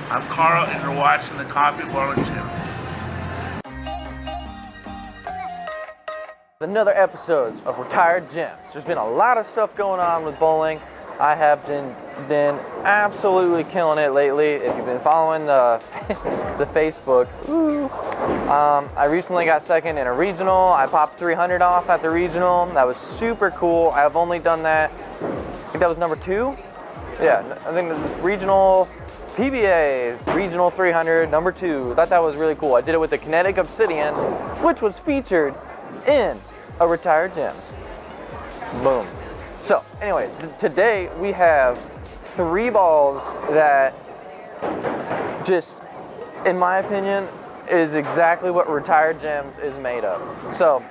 I'm Carl, and you're watching the Coffee Bowling Channel. Another episode of Retired Gems. There's been a lot of stuff going on with bowling. I have been absolutely killing it lately. If you've been following the Facebook, I recently got second in a regional. I popped 300 off at the regional. That was super cool. I've only done that, I think that was number 2. Yeah, I think it was regional PBA, regional 300, number 2. I thought that was really cool. I did it with the Kinetic Obsidian, which was featured in a Retired Gems. Boom. So anyways, today we have 3 balls that just, in my opinion, is exactly what Retired Gems is made of. So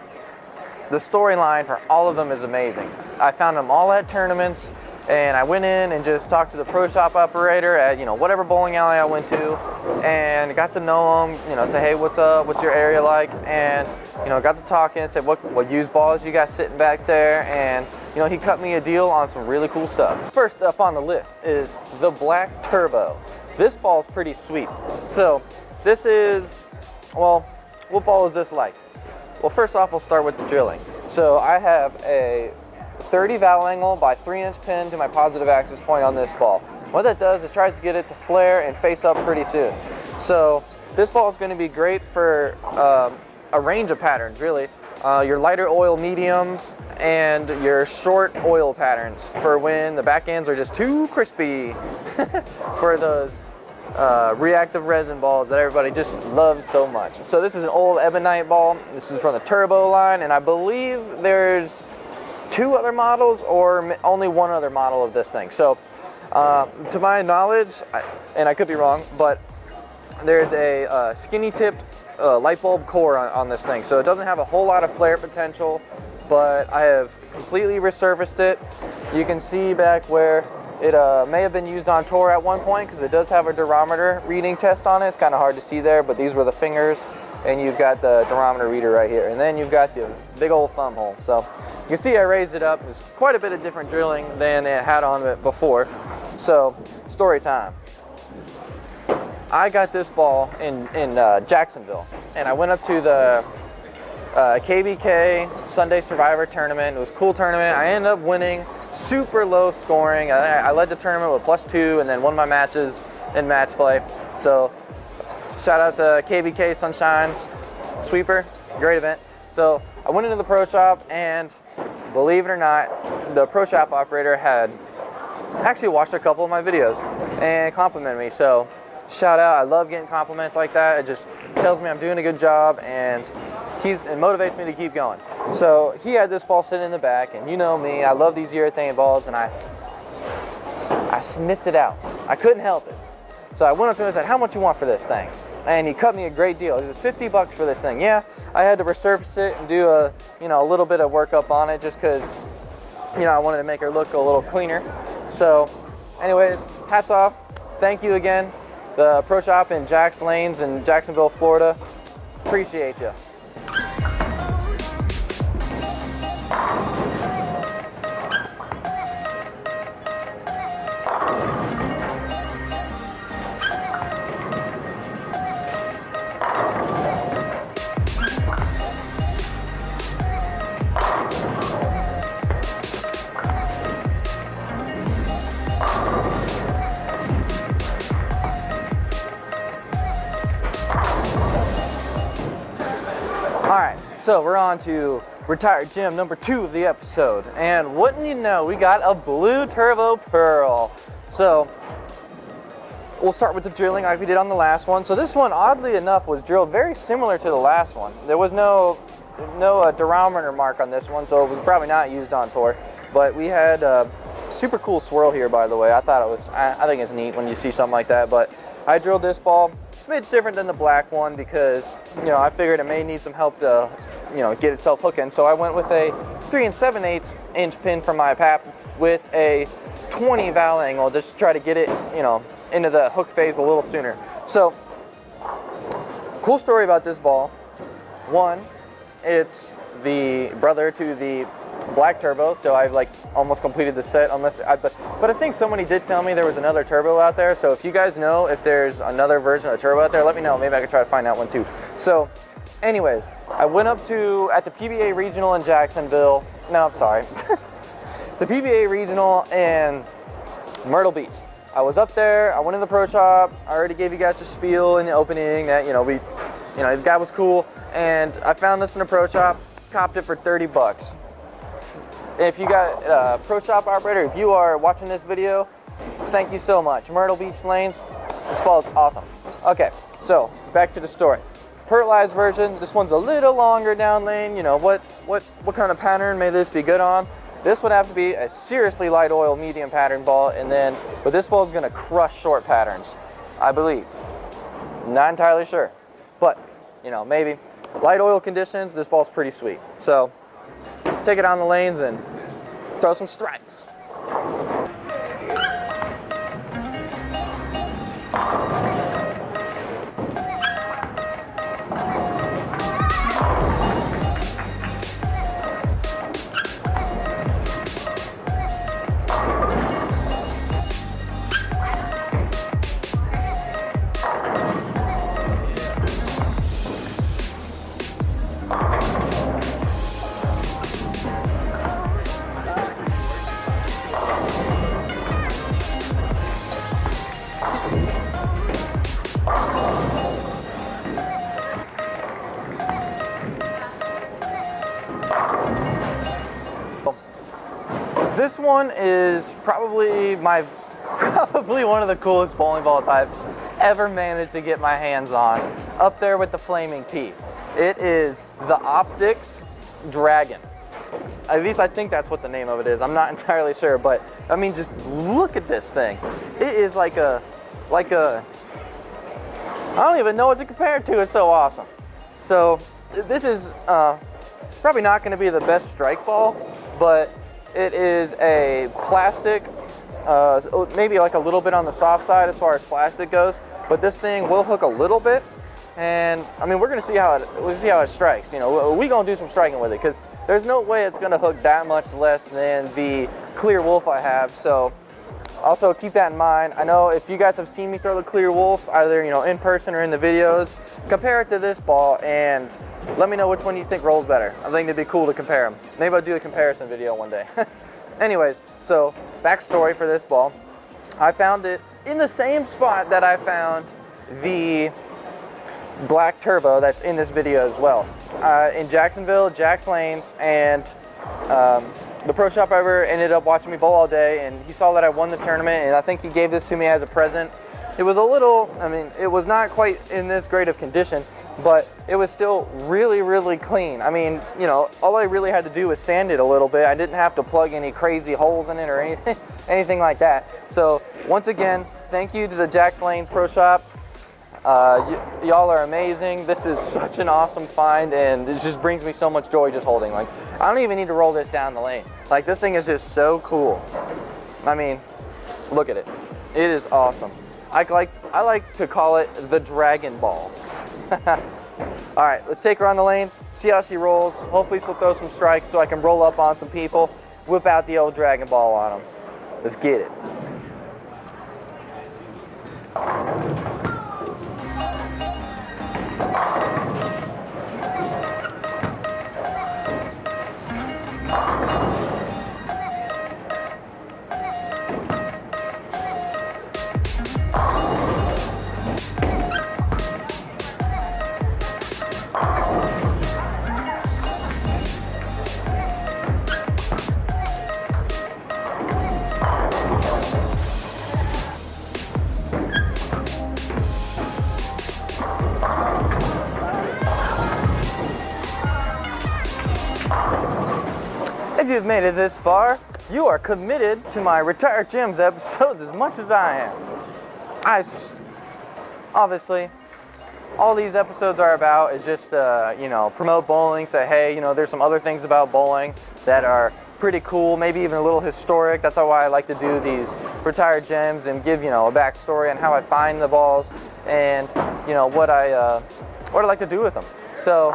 the storyline for all of them is amazing. I found them all at tournaments, and I went in and just talked to the pro shop operator at, whatever bowling alley I went to, and got to know him, say, hey, what's up, what's your area like, and, got to talking and said, what used balls you got sitting back there, and, he cut me a deal on some really cool stuff. First up on the list is the Black Turbo. This ball's pretty sweet. So this is, well, what ball is this like? Well, first off, we'll start with the drilling. So I have a 30 valve angle by 3-inch pin to my positive axis point on this ball. What that does is tries to get it to flare and face up pretty soon. So this ball is going to be great for a range of patterns, really. Your lighter oil mediums and your short oil patterns for when the back ends are just too crispy for those reactive resin balls that everybody just loves so much. So this is an old ebonite ball. This is from the Turbo line, and I believe there's 2 other models or only 1 other model of this thing. So to my knowledge, and I could be wrong, but there's a skinny tipped light bulb core on this thing. So it doesn't have a whole lot of flare potential, but I have completely resurfaced it. You can see back where it may have been used on tour at one point, because it does have a durometer reading test on it. It's kind of hard to see there, but these were the fingers, and you've got the durometer reader right here, and then you've got the big old thumb hole. So you can see I raised it up. There's quite a bit of different drilling than it had on it before. So story time. I got this ball in Jacksonville, and I went up to the KBK Sunday Survivor tournament. It was a cool tournament. I ended up winning, super low scoring. I led the tournament with +2, and then won my matches in match play. So shout out to KBK Sunshine's Sweeper, great event. So I went into the pro shop, and believe it or not, the pro shop operator had actually watched a couple of my videos and complimented me. So shout out, I love getting compliments like that. It just tells me I'm doing a good job, and it motivates me to keep going. So he had this ball sitting in the back, and you know me, I love these urethane balls, and I sniffed it out. I couldn't help it. So I went up to him and said, how much you want for this thing? And he cut me a great deal. He said, $50 for this thing. Yeah, I had to resurface it and do a little bit of work up on it, just because I wanted to make her look a little cleaner. So anyways, hats off. Thank you again, the pro shop in Jack's Lanes in Jacksonville, Florida. Appreciate you. Alright, so we're on to Retired Gem number 2 of the episode, and wouldn't you know, we got a blue turbo pearl. So we'll start with the drilling like we did on the last one. So this one, oddly enough, was drilled very similar to the last one. There was no durometer mark on this one, so it was probably not used on tour. But we had a super cool swirl here, by the way. I think it's neat when you see something like that. But I drilled this ball smidge different than the black one, because I figured it may need some help to get itself hooking. So I went with a 3 7/8 inch pin from my pap with a 20 valve angle, just to try to get it into the hook phase a little sooner. So cool story about this ball. One, it's the brother to the black turbo, so I've like almost completed the set, but I think somebody did tell me there was another turbo out there, so if you guys know if there's another version of the turbo out there, let me know. Maybe I could try to find that one too. So anyways, I went up to, at the PBA Regional in Jacksonville, no, I'm sorry, the PBA Regional in Myrtle Beach. I was up there, I went in the pro shop, I already gave you guys a spiel in the opening that, the guy was cool, and I found this in a pro shop, copped it for 30 bucks. If you got a pro shop operator, if you are watching this video, thank you so much. Myrtle Beach Lanes, this ball is awesome. Okay, so back to the story. Pertalized version, this one's a little longer down lane. What kind of pattern may this be good on? This would have to be a seriously light oil medium pattern ball, but this ball is gonna crush short patterns, I believe. Not entirely sure, but maybe. Light oil conditions, this ball's pretty sweet. So take it on the lanes and throw some strikes. This one is probably one of the coolest bowling balls I've ever managed to get my hands on, up there with the Flaming P. It is the Optyx Dragon. At least I think that's what the name of it is. I'm not entirely sure, but I mean, just look at this thing. It is like a, I don't even know what to compare it to. It's so awesome. So this is probably not going to be the best strike ball, but it is a plastic, maybe like a little bit on the soft side as far as plastic goes, but this thing will hook a little bit, and I mean, we're gonna see how it strikes. We gonna do some striking with it, because there's no way it's gonna hook that much less than the Clear Wolf I have. So also keep that in mind. I know if you guys have seen me throw the Clear Wolf, either in person or in the videos, compare it to this ball and let me know which one you think rolls better. I think it'd be cool to compare them. Maybe I'll do a comparison video one day. Anyways, so backstory for this ball. I found it in the same spot that I found the black turbo that's in this video as well. In Jacksonville, Jack's Lanes, and the pro shop ever ended up watching me bowl all day, and he saw that I won the tournament, and I think he gave this to me as a present. It was a little, it was not quite in this great of condition, but it was still really, really clean. I mean, all I really had to do was sand it a little bit. I didn't have to plug any crazy holes in it or anything like that. So once again, thank you to the Jack's Lanes Pro Shop. Y'all are amazing. This is such an awesome find, and it just brings me so much joy just holding. Like, I don't even need to roll this down the lane. Like, this thing is just so cool. I mean, look at it. It is awesome. I like to call it the Dragon Ball. All right, let's take her on the lanes, see how she rolls. Hopefully she'll throw some strikes so I can roll up on some people, whip out the old Dragon Ball on them. Let's get it. If you've made it this far, you are committed to my Retired Gems episodes as much as I am. Obviously, all these episodes are about is just, promote bowling, say, hey, there's some other things about bowling that are pretty cool, maybe even a little historic. That's why I like to do these Retired Gems and give, a backstory on how I find the balls and, what I like to do with them. So,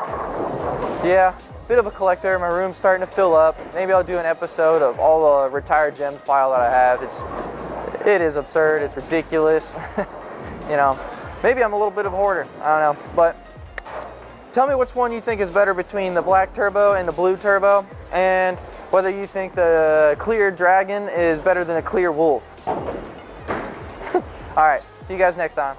yeah, bit of a collector. My room's starting to fill up. Maybe I'll do an episode of all the retired gems file that I have. It is absurd. It's ridiculous. You know, maybe I'm a little bit of a hoarder. I don't know. But tell me which one you think is better between the black turbo and the blue turbo, and whether you think the clear dragon is better than a clear wolf. All right, see you guys next time.